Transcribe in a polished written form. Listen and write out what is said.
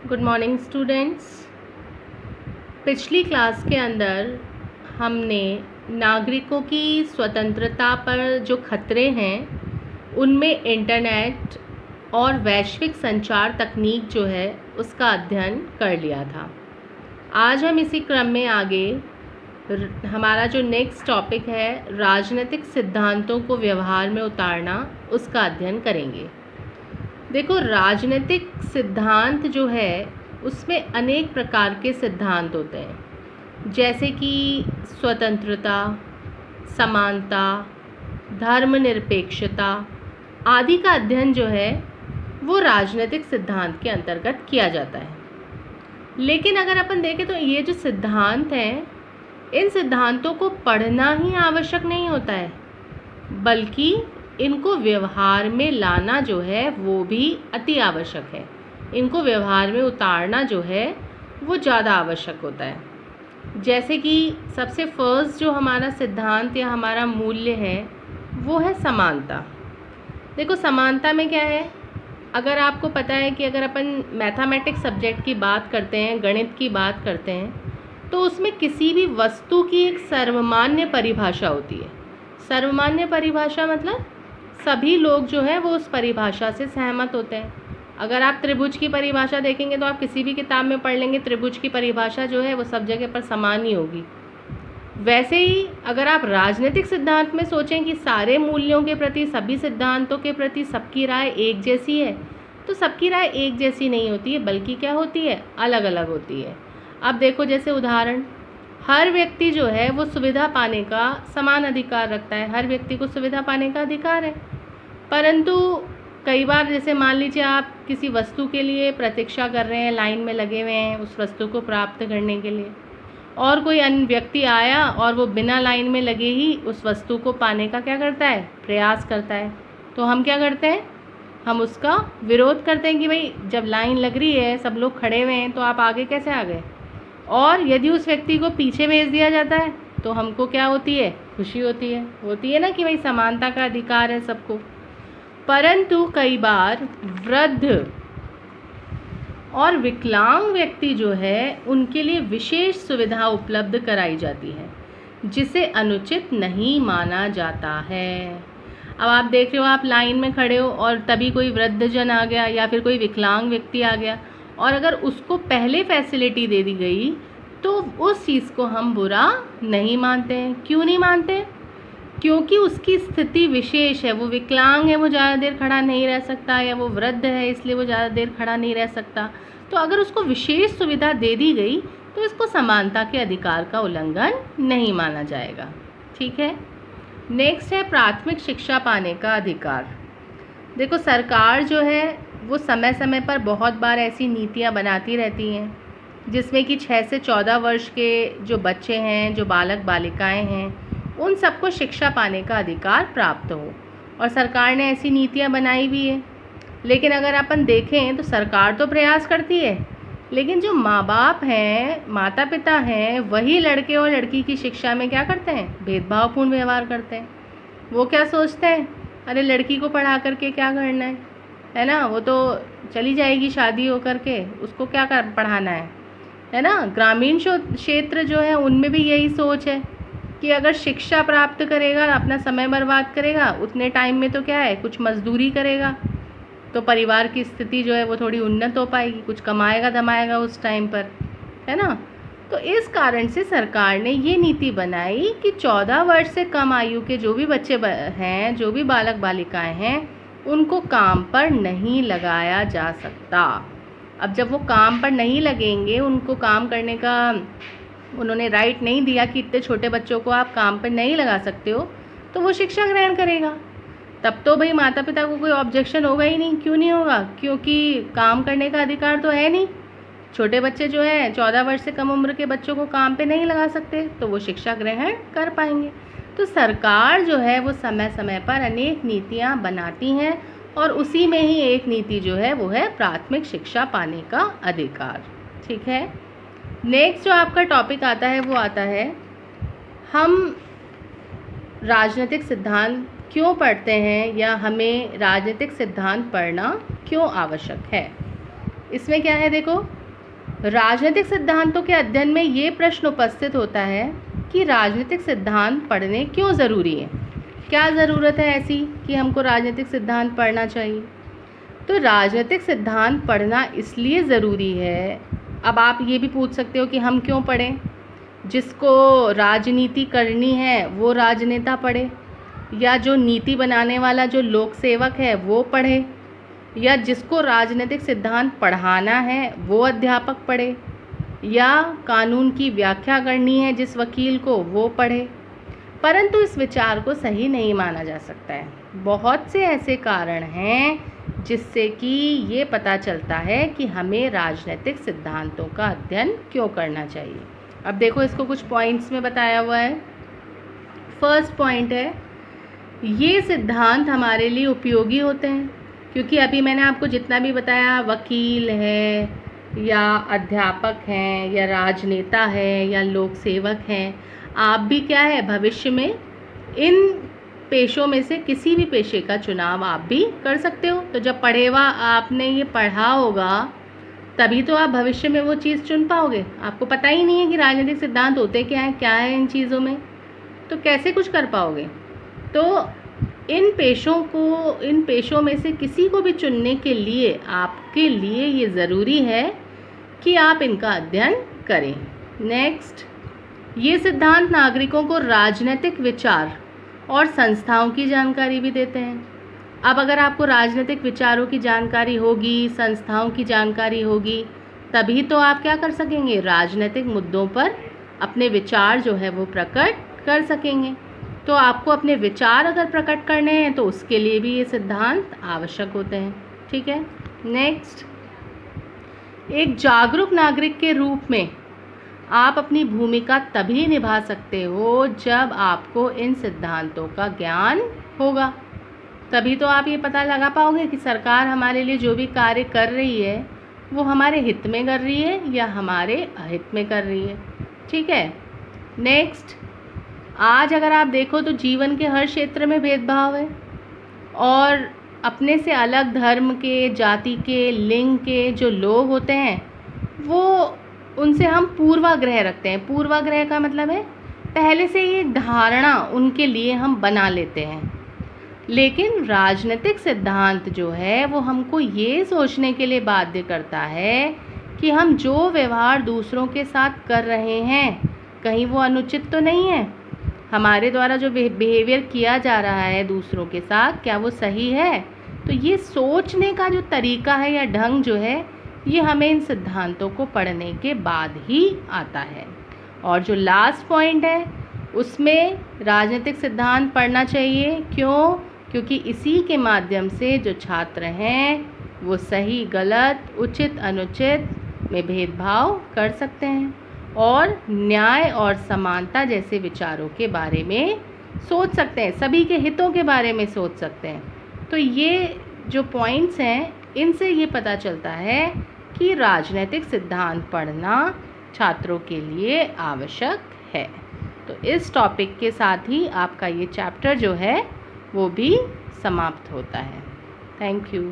Good morning students. पिछली class के अंदर हमने नागरिकों की स्वतंत्रता पर जो खतरे हैं उनमें इंटरनेट और वैश्विक संचार तकनीक जो है उसका अध्ययन कर लिया था। आज हम इसी क्रम में आगे हमारा जो नेक्स्ट टॉपिक है राजनीतिक सिद्धांतों को व्यवहार में उतारना, उसका अध्ययन करेंगे। देखो, राजनीतिक सिद्धांत जो है उसमें अनेक प्रकार के सिद्धांत होते हैं, जैसे कि स्वतंत्रता, समानता, धर्मनिरपेक्षता आदि का अध्ययन जो है वो राजनीतिक सिद्धांत के अंतर्गत किया जाता है। लेकिन अगर अपन देखें तो ये जो सिद्धांत हैं, इन सिद्धांतों को पढ़ना ही आवश्यक नहीं होता है, बल्कि इनको व्यवहार में लाना जो है वो भी अति आवश्यक है। इनको व्यवहार में उतारना जो है वो ज़्यादा आवश्यक होता है। जैसे कि सबसे फर्स्ट जो हमारा सिद्धांत या हमारा मूल्य है वो है समानता। देखो, समानता में क्या है, अगर आपको पता है कि अगर अपन मैथमेटिक्स सब्जेक्ट की बात करते हैं, गणित की बात करते हैं, तो उसमें किसी भी वस्तु की एक सर्वमान्य परिभाषा होती है। सर्वमान्य परिभाषा मतलब सभी लोग जो है वो उस परिभाषा से सहमत होते हैं। अगर आप त्रिभुज की परिभाषा देखेंगे तो आप किसी भी किताब में पढ़ लेंगे, त्रिभुज की परिभाषा जो है वो सब जगह पर समान ही होगी। वैसे ही अगर आप राजनीतिक सिद्धांत में सोचें कि सारे मूल्यों के प्रति, सभी सिद्धांतों के प्रति सबकी राय एक जैसी है, तो सबकी राय एक जैसी नहीं होती है, बल्कि क्या होती है, अलग अलग होती है। अब देखो, जैसे उदाहरण, हर व्यक्ति जो है वो सुविधा पाने का समान अधिकार रखता है। हर व्यक्ति को सुविधा पाने का अधिकार है, परंतु कई बार जैसे मान लीजिए आप किसी वस्तु के लिए प्रतीक्षा कर रहे हैं, लाइन में लगे हुए हैं उस वस्तु को प्राप्त करने के लिए, और कोई अन्य व्यक्ति आया और वो बिना लाइन में लगे ही उस वस्तु को पाने का क्या करता है, प्रयास करता है। तो हम क्या करते हैं, हम उसका विरोध करते हैं कि भाई जब लाइन लग रही है, सब लोग खड़े हुए हैं, तो आप आगे कैसे आ गए। और यदि उस व्यक्ति को पीछे भेज दिया जाता है तो हमको क्या होती है, खुशी होती है ना कि भाई समानता का अधिकार है सबको। परंतु कई बार वृद्ध और विकलांग व्यक्ति जो है उनके लिए विशेष सुविधा उपलब्ध कराई जाती है, जिसे अनुचित नहीं माना जाता है। अब आप देख रहे हो, आप लाइन में खड़े हो और तभी कोई वृद्धजन आ गया या फिर कोई विकलांग व्यक्ति आ गया, और अगर उसको पहले फैसिलिटी दे दी गई तो उस चीज़ को हम बुरा नहीं मानते हैं। क्यों नहीं मानते? क्योंकि उसकी स्थिति विशेष है। वो विकलांग है, वो ज़्यादा देर खड़ा नहीं रह सकता, या वो वृद्ध है इसलिए वो ज़्यादा देर खड़ा नहीं रह सकता। तो अगर उसको विशेष सुविधा दे दी गई तो इसको समानता के अधिकार का उल्लंघन नहीं माना जाएगा। ठीक है। नेक्स्ट है प्राथमिक शिक्षा पाने का अधिकार। देखो, सरकार जो है वो समय समय पर बहुत बार ऐसी नीतियाँ बनाती रहती हैं जिसमें कि 6 से 14 वर्ष के जो बच्चे हैं, जो बालक बालिकाएं हैं, उन सबको शिक्षा पाने का अधिकार प्राप्त हो। और सरकार ने ऐसी नीतियाँ बनाई भी है। लेकिन अगर अपन देखें तो सरकार तो प्रयास करती है, लेकिन जो माँ बाप हैं, माता पिता हैं, वही लड़के और लड़की की शिक्षा में क्या करते हैं, भेदभावपूर्ण व्यवहार करते हैं। वो क्या सोचते हैं, अरे लड़की को पढ़ा करके क्या करना है ना, वो तो चली जाएगी शादी हो करके, उसको क्या पढ़ाना है ना। ग्रामीण क्षेत्र जो है उनमें भी यही सोच है कि अगर शिक्षा प्राप्त करेगा, अपना समय बर्बाद करेगा, उतने टाइम में तो क्या है, कुछ मजदूरी करेगा, तो परिवार की स्थिति जो है वो थोड़ी उन्नत हो पाएगी, कुछ कमाएगा धमाएगा उस टाइम पर, है ना। तो इस कारण से सरकार ने ये नीति बनाई कि 14 वर्ष से कम आयु के जो भी बच्चे हैं, जो भी बालक बालिकाएं हैं, उनको काम पर नहीं लगाया जा सकता। अब जब वो काम पर नहीं लगेंगे, उनको काम करने का उन्होंने राइट नहीं दिया कि इतने छोटे बच्चों को आप काम पर नहीं लगा सकते हो, तो वो शिक्षा ग्रहण करेगा। तब तो भाई माता पिता को कोई ऑब्जेक्शन होगा ही नहीं। क्यों नहीं होगा? क्योंकि काम करने का अधिकार तो है नहीं। छोटे बच्चे जो हैं, 14 वर्ष से कम उम्र के बच्चों को काम पे नहीं लगा सकते, तो वो शिक्षा ग्रहण कर पाएंगे। तो सरकार जो है वो समय समय पर अनेक नीतियाँ बनाती हैं, और उसी में ही एक नीति जो है वो है प्राथमिक शिक्षा पाने का अधिकार। ठीक है। नेक्स्ट जो आपका टॉपिक आता है वो आता है, हम राजनीतिक सिद्धांत क्यों पढ़ते हैं, या हमें राजनीतिक सिद्धांत पढ़ना क्यों आवश्यक है। इसमें क्या है, देखो, राजनीतिक सिद्धांतों के अध्ययन में ये प्रश्न उपस्थित होता है कि राजनीतिक सिद्धांत पढ़ने क्यों ज़रूरी है, क्या ज़रूरत है ऐसी कि हमको राजनीतिक सिद्धांत पढ़ना चाहिए। तो राजनीतिक सिद्धांत पढ़ना इसलिए ज़रूरी है, अब आप ये भी पूछ सकते हो कि हम क्यों पढ़ें। जिसको राजनीति करनी है वो राजनेता पढ़े, या जो नीति बनाने वाला जो लोक सेवक है वो पढ़े, या जिसको राजनीतिक सिद्धांत पढ़ाना है वो अध्यापक पढ़े, या कानून की व्याख्या करनी है जिस वकील को वो पढ़े। परंतु इस विचार को सही नहीं माना जा सकता है। बहुत से ऐसे कारण हैं जिससे कि ये पता चलता है कि हमें राजनीतिक सिद्धांतों का अध्ययन क्यों करना चाहिए। अब देखो, इसको कुछ पॉइंट्स में बताया हुआ है। फर्स्ट पॉइंट है, ये सिद्धांत हमारे लिए उपयोगी होते हैं, क्योंकि अभी मैंने आपको जितना भी बताया, वकील है या अध्यापक हैं या राजनेता है या लोक सेवक हैं, आप भी क्या है भविष्य में इन पेशों में से किसी भी पेशे का चुनाव आप भी कर सकते हो। तो जब पढ़ेवा आपने ये पढ़ा होगा तभी तो आप भविष्य में वो चीज़ चुन पाओगे। आपको पता ही नहीं है कि राजनीतिक सिद्धांत होते क्या है इन चीज़ों में, तो कैसे कुछ कर पाओगे। तो इन पेशों में से किसी को भी चुनने के लिए आपके लिए ये ज़रूरी है कि आप इनका अध्ययन करें। नेक्स्ट, ये सिद्धांत नागरिकों को राजनीतिक विचार और संस्थाओं की जानकारी भी देते हैं। अब अगर आपको राजनीतिक विचारों की जानकारी होगी, संस्थाओं की जानकारी होगी, तभी तो आप क्या कर सकेंगे, राजनीतिक मुद्दों पर अपने विचार जो है वो प्रकट कर सकेंगे। तो आपको अपने विचार अगर प्रकट करने हैं तो उसके लिए भी ये सिद्धांत आवश्यक होते हैं। ठीक है। नेक्स्ट, एक जागरूक नागरिक के रूप में आप अपनी भूमिका तभी निभा सकते हो जब आपको इन सिद्धांतों का ज्ञान होगा। तभी तो आप ये पता लगा पाओगे कि सरकार हमारे लिए जो भी कार्य कर रही है वो हमारे हित में कर रही है या हमारे अहित में कर रही है। ठीक है। नेक्स्ट, आज अगर आप देखो तो जीवन के हर क्षेत्र में भेदभाव है, और अपने से अलग धर्म के, जाति के, लिंग के जो लोग होते हैं वो उनसे हम पूर्वाग्रह रखते हैं। पूर्वाग्रह का मतलब है पहले से ये धारणा उनके लिए हम बना लेते हैं। लेकिन राजनीतिक सिद्धांत जो है वो हमको ये सोचने के लिए बाध्य करता है कि हम जो व्यवहार दूसरों के साथ कर रहे हैं कहीं वो अनुचित तो नहीं है। हमारे द्वारा जो बिहेवियर किया जा रहा है दूसरों के साथ, क्या वो सही है। तो ये सोचने का जो तरीका है या ढंग जो है ये हमें इन सिद्धांतों को पढ़ने के बाद ही आता है। और जो लास्ट पॉइंट है उसमें राजनीतिक सिद्धांत पढ़ना चाहिए। क्यों? क्योंकि इसी के माध्यम से जो छात्र हैं वो सही गलत, उचित अनुचित में भेदभाव कर सकते हैं और न्याय और समानता जैसे विचारों के बारे में सोच सकते हैं, सभी के हितों के बारे में सोच सकते हैं। तो ये जो पॉइंट्स हैं इनसे ये पता चलता है कि राजनीतिक सिद्धांत पढ़ना छात्रों के लिए आवश्यक है। तो इस टॉपिक के साथ ही आपका ये चैप्टर जो है वो भी समाप्त होता है। Thank you.